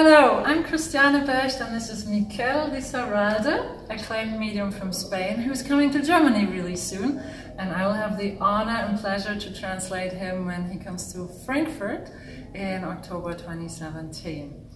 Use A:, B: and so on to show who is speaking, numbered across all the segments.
A: Hello, I'm Christiane Becht and this is Mikel Lizarralde, acclaimed medium from Spain, who's coming to Germany really soon. And I will have the honor and pleasure to translate him when he comes to Frankfurt in October 2017.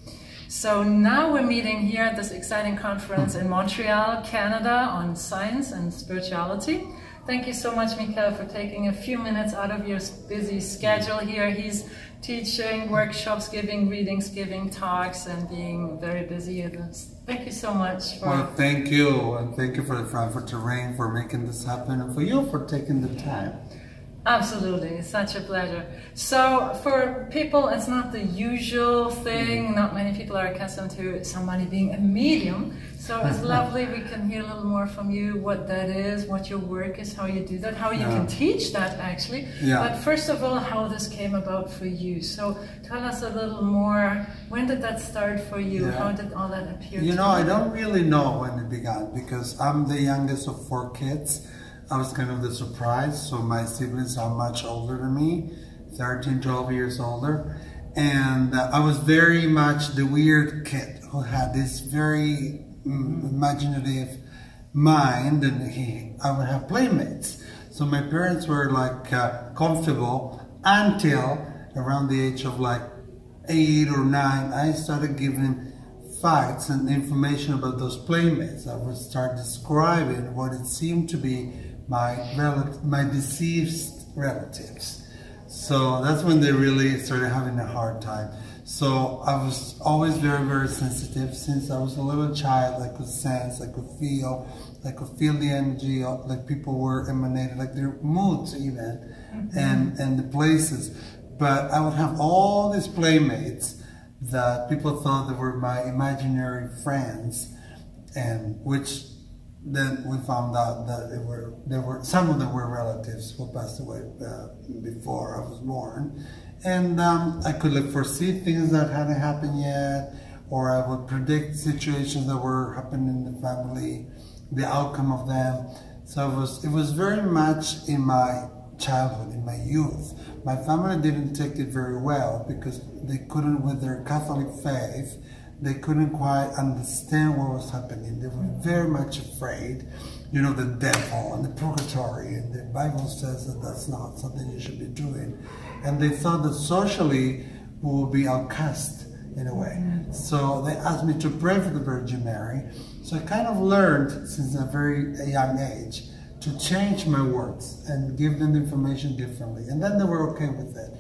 A: So now we're meeting here at this exciting conference in Montreal, Canada, on science and spirituality. Thank you so much, Mikel, for taking a few minutes out of your busy schedule here. He's teaching workshops, giving readings, giving talks, and being very busy with us. Thank you so much.
B: Well, thank you, and thank you for the Frankfurt terrain for making this happen, and for you for taking the time.
A: Absolutely, it's such a pleasure. So for people, it's not the usual thing. Not many people are accustomed to somebody being a medium. So it's lovely we can hear a little more from you, what that is, what your work is, how you do that, how you can teach that actually. But first of all, how this came about for you. So tell us a little more, when did that start for you? How did all that appear to you?
B: I don't really know when it began, because I'm the youngest of 4 kids. I was kind of the surprise, so my siblings are much older than me, 13, 12 years older. And I was very much the weird kid who had this very imaginative mind, and I would have playmates. So my parents were like comfortable until around the age of like 8 or 9, I started giving facts and information about those playmates. I would start describing what it seemed to be my deceased relatives. So that's when they really started having a hard time. So I was always very, very sensitive. Since I was a little child, I could sense, I could feel the energy of, like, people were emanating, like their moods even, and the places. But I would have all these playmates that people thought that were my imaginary friends, and which then we found out that there were some of them were relatives who passed away before I was born. And I could foresee things that hadn't happened yet, or I would predict situations that were happening in the family, the outcome of them. So it was very much in my childhood, in my youth. My family didn't take it very well because they couldn't, with their Catholic faith, they couldn't quite understand what was happening. They were very much afraid, the devil and the purgatory, and the Bible says that that's not something you should be doing. And they thought that socially we would be outcast in a way. So they asked me to pray for the Virgin Mary. So I kind of learned since a very young age to change my words and give them the information differently. And then they were okay with it.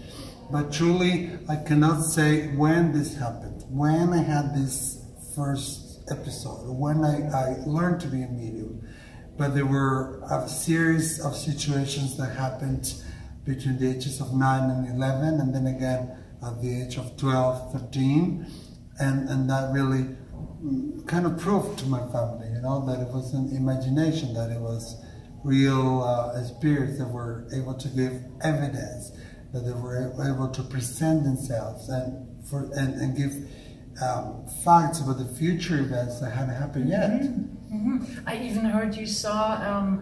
B: But truly, I cannot say when this happened, when I had this first episode, when I learned to be a medium. But there were a series of situations that happened between the ages of 9 and 11, and then again at the age of 12, 13. And that really kind of proved to my family, that it wasn't imagination, that it was real spirits that were able to give evidence, that they were able to present themselves and give facts about the future events that hadn't happened yet.
A: I even heard you saw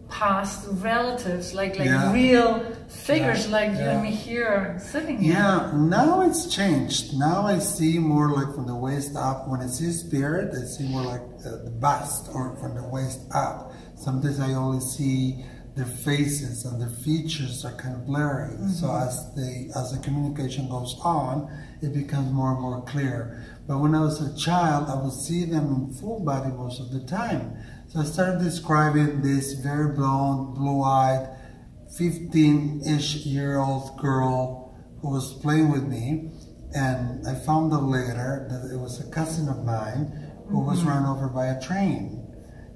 A: past relatives, like real figures, like you and me here sitting here.
B: Yeah, now it's changed. Now I see more like from the waist up. When I see spirit, I see more like the bust, or from the waist up. Sometimes I only see their faces, and their features are kind of blurry. So as the communication goes on, it becomes more and more clear. But when I was a child, I would see them in full body most of the time. So I started describing this very blonde, blue-eyed, 15-ish-year-old girl who was playing with me, and I found out later that it was a cousin of mine who was run over by a train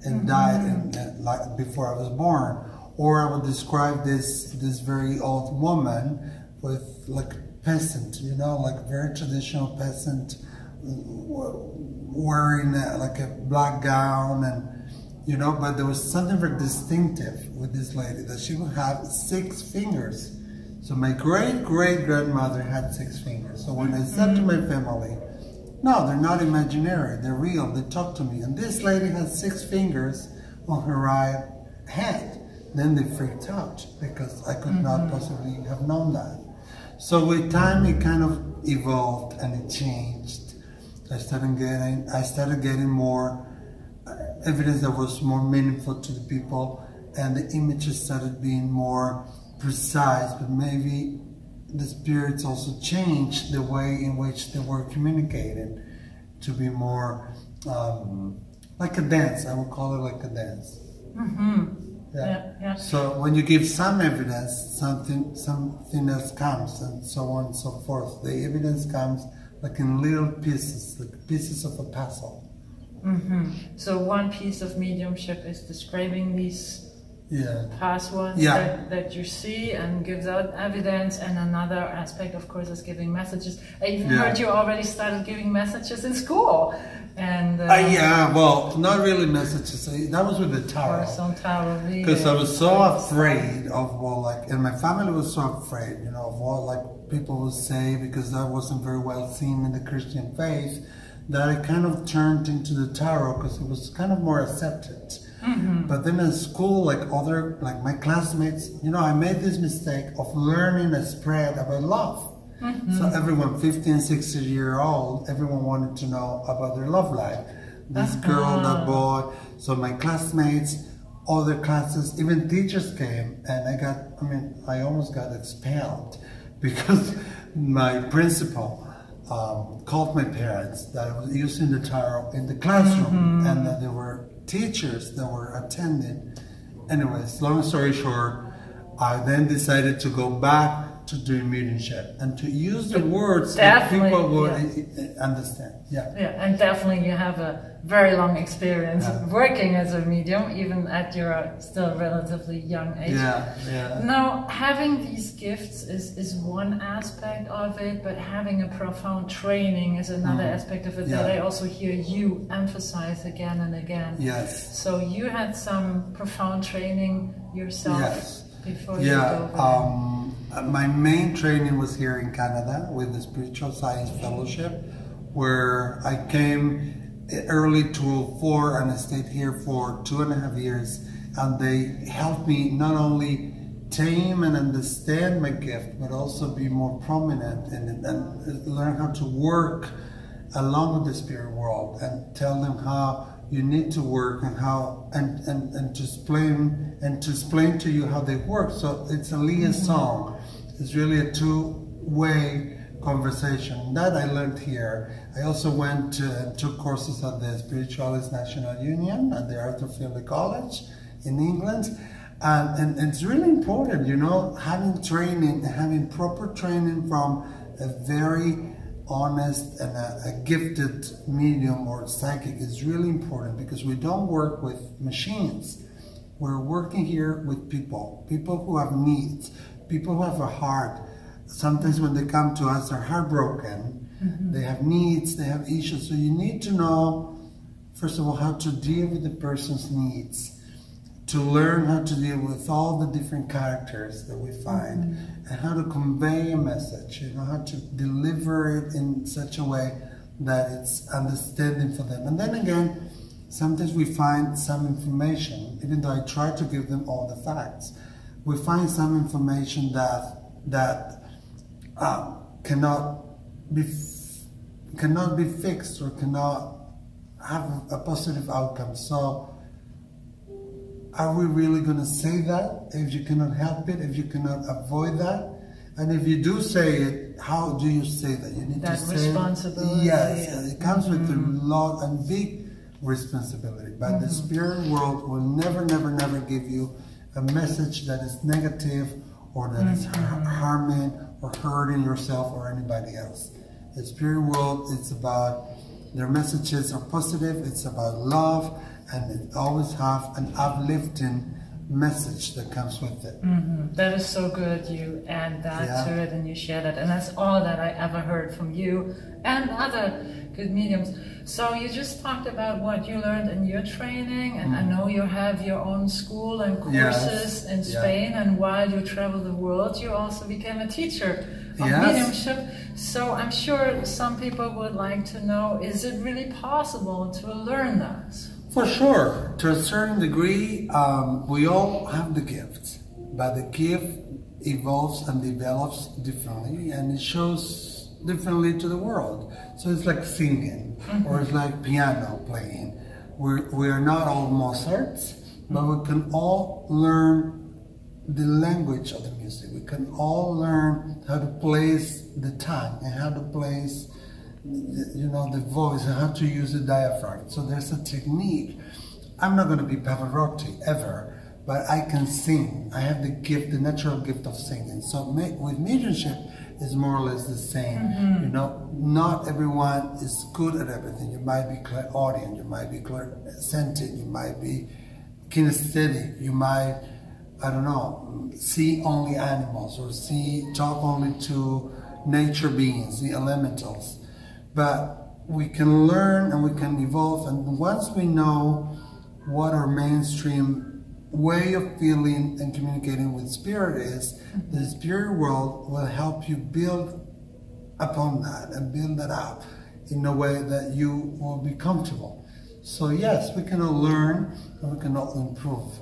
B: and died like before I was born. Or I would describe this very old woman with like a peasant, like very traditional peasant, wearing like a black gown, and but there was something very distinctive with this lady, that she would have 6 fingers. So my great-great-grandmother had 6 fingers. So when I said to my family, no, they're not imaginary, they're real, they talk to me, and this lady has 6 fingers on her right hand, then they freaked out because I could not possibly have known that. So with time, it kind of evolved and it changed. I started getting more evidence that was more meaningful to the people, and the images started being more precise, but maybe the spirits also changed the way in which they were communicated to be more like a dance. I would call it like a dance. Yeah. So when you give some evidence, something else comes, and so on and so forth. The evidence comes like in little pieces, like pieces of a puzzle.
A: So one piece of mediumship is describing these past ones that you see and gives out evidence, and another aspect, of course, is giving messages. I even heard you already started giving messages in school. And
B: well, not really messages. That was with the tarot. Because I was so afraid of and my family was so afraid, of what people would say, because I wasn't very well seen in the Christian faith, that I kind of turned into the tarot because it was kind of more accepted. But then in school, my classmates, I made this mistake of learning a spread about love. So everyone, 15, 16 year old, everyone wanted to know about their love life. This girl, that boy. So my classmates, other classes, even teachers came, and I almost got expelled because my principal called my parents that I was using the tarot in the classroom, and that there were teachers that were attending. Anyways, long story short, I then decided to go back to doing mediumship and to use the words that people would understand.
A: And definitely you have a very long experience working as a medium, even at your still relatively young age. Now, having these gifts is one aspect of it, but having a profound training is another aspect of it that I also hear you emphasize again and again. So you had some profound training yourself before you go
B: my main training was here in Canada with the Spiritual Science Fellowship, where I came early 2004 and I stayed here for 2.5 years, and they helped me not only tame and understand my gift, but also be more prominent in it and learn how to work along with the spirit world and tell them how you need to work and how and to explain to you how they work. So it's a liaison. It's really a two-way conversation. That I learned here. I also went to took courses at the Spiritualist National Union at the Arthur Findlay College in England. And it's really important, having training, having proper training from a very honest and a gifted medium or psychic is really important, because we don't work with machines. We're working here with people who have needs, people who have a heart. Sometimes when they come to us, they're heartbroken, they have needs, they have issues. So you need to know, first of all, how to deal with the person's needs, to learn how to deal with all the different characters that we find, and how to convey a message, how to deliver it in such a way that it's understanding for them. And then again, sometimes we find some information, even though I try to give them all the facts, we find some information that cannot be fixed or cannot have a positive outcome. So are we really going to say that if you cannot help it, if you cannot avoid that? And if you do say it, how do you say that? You need
A: that
B: to say
A: responsibility.
B: Yes, it comes with a lot and big responsibility. But the spirit world will never, never, never give you a message that is negative or that is harming or hurting yourself or anybody else. The spirit world, it's about, their messages are positive, it's about love, and it always have an uplifting message that comes with it.
A: That is so good. You add that to it and you share that, and that's all that I ever heard from you and other good mediums. So you just talked about what you learned in your training, and I know you have your own school and courses in Spain, and while you travel the world you also became a teacher of mediumship. So I'm sure some people would like to know, is it really possible to learn that?
B: For sure, to a certain degree, we all have the gifts, but the gift evolves and develops differently, and it shows differently to the world. So it's like singing, or it's like piano playing. We are not all Mozarts, but we can all learn the language of the music. We can all learn how to place the tongue and how to place, you know, the voice and how to use the diaphragm. So there's a technique. I'm not going to be Pavarotti ever, but I can sing. I have the gift, the natural gift of singing. So with mediumship, it's more or less the same. You know, not everyone is good at everything. You might be clairaudient, you might be clairsentient, you might be kinesthetic, you might, I don't know, see only animals, or talk only to nature beings, the elementals. But we can learn and we can evolve, and once we know what our mainstream way of feeling and communicating with spirit is, the spirit world will help you build upon that and build that up in a way that you will be comfortable. So yes, we can all learn and we can all improve.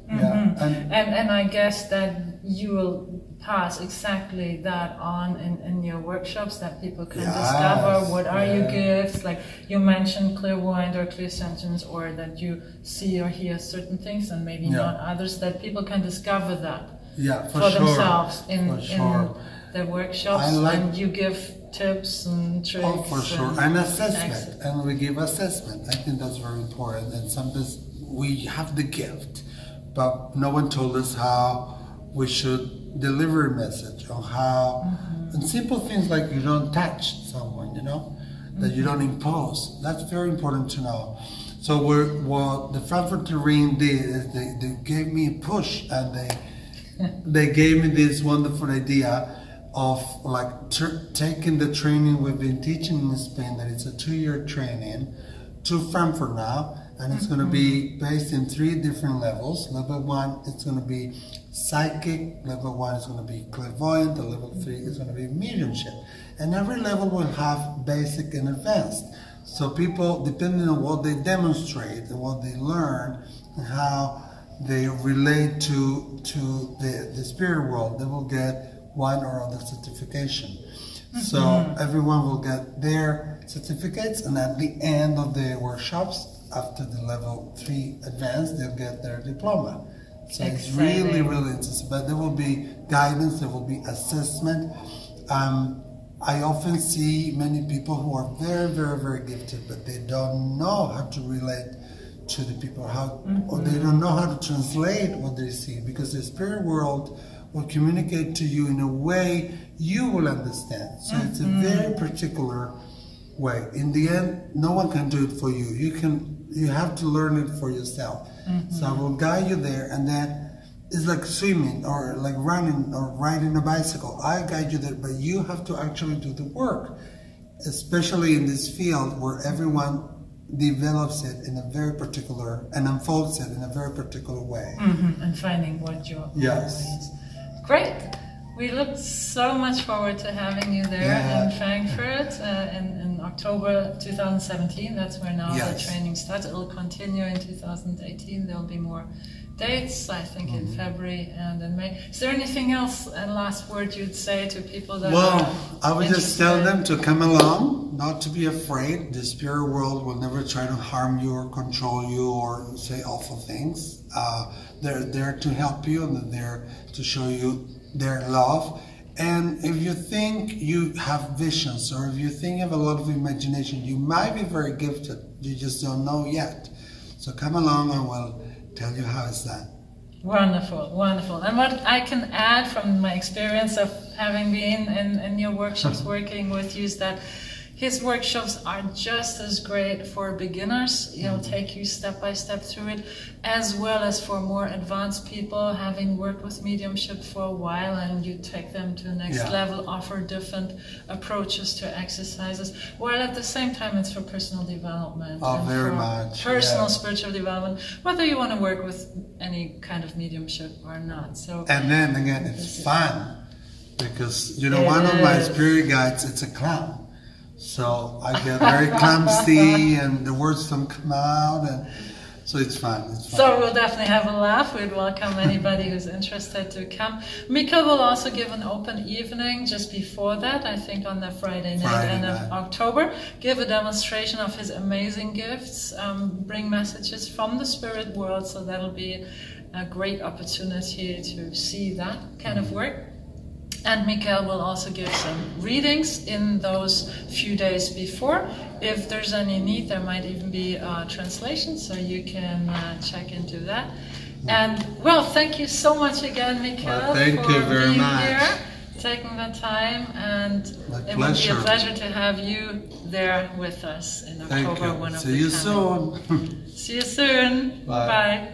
B: Yeah,
A: and I guess that you will pass exactly that on in your workshops, that people can discover what are your gifts. Like you mentioned clairvoyant or clairsentience, or that you see or hear certain things and maybe not others, that people can discover that for themselves in the workshops. And you give tips and tricks.
B: Oh, for sure. And assessment. And we give assessment. I think that's very important. And sometimes we have the gift, but no one told us how we should deliver a message, or how, and simple things like you don't touch someone, you know, that you don't impose. That's very important to know. So what the Frankfurt Termine did is they gave me a push, and they gave me this wonderful idea of like taking the training we've been teaching in Spain, that it's a 2-year training, to Frankfurt now. And it's going to be based in 3 different levels. Level 1, it's going to be psychic. Level 1 is going to be clairvoyant. The level 3 is going to be mediumship. And every level will have basic and advanced. So people, depending on what they demonstrate and what they learn and how they relate to the spirit world, they will get one or other certification. So everyone will get their certificates, and at the end of the workshops, after the level 3 advanced, they'll get their diploma. So it's really, really interesting. But there will be guidance, there will be assessment. I often see many people who are very, very, very gifted, but they don't know how to relate to the people, or they don't know how to translate what they see, because the spirit world will communicate to you in a way you will understand. So it's a very particular way. In the end, no one can do it for you. You have to learn it for yourself. So I will guide you there, and then it's like swimming or like running or riding a bicycle. I guide you there, but you have to actually do the work, especially in this field where everyone develops it in a very particular, and unfolds it in a very particular way.
A: And finding what your is. Great. We look so much forward to having you there in Frankfurt in October 2017. That's where now the training starts. It will continue in 2018. There will be more dates, I think, in February and in May. Is there anything else, a last word you'd say to people that
B: I would just tell them to come along, not to be afraid. The spirit world will never try to harm you or control you or say awful things. They're there to help you, and they're there to show you their love. And if you think you have visions, or if you think you have a lot of imagination, you might be very gifted, you just don't know yet. So come along and we'll tell you how it's done.
A: Wonderful, wonderful. And what I can add from my experience of having been in your workshops working with you is that his workshops are just as great for beginners, take you step by step through it, as well as for more advanced people, having worked with mediumship for a while, and you take them to the next level, offer different approaches to exercises, while at the same time it's for personal development.
B: Very much.
A: Personal spiritual development, whether you want to work with any kind of mediumship or not. So,
B: and then again, it's fun, because one of my spirit guides, it's a clown. So I get very clumsy and the words don't come out, and So it's fun. It's fun.
A: So we'll definitely have a laugh. We'd welcome anybody who's interested to come. Mikel will also give an open evening just before that, I think on the Friday night of October. Give a demonstration of his amazing gifts, bring messages from the spirit world, so that'll be a great opportunity to see that kind of work. And Mikel will also give some readings in those few days before. If there's any need, there might even be a translation, so you can check into that. And well, thank you so much again, Mikel,
B: well, thank
A: for
B: you very
A: being
B: much.
A: here, taking the time, and it would be a pleasure to have you there with us in October.
B: Thank you. See you soon.
A: See you soon.
B: Bye.
A: Bye.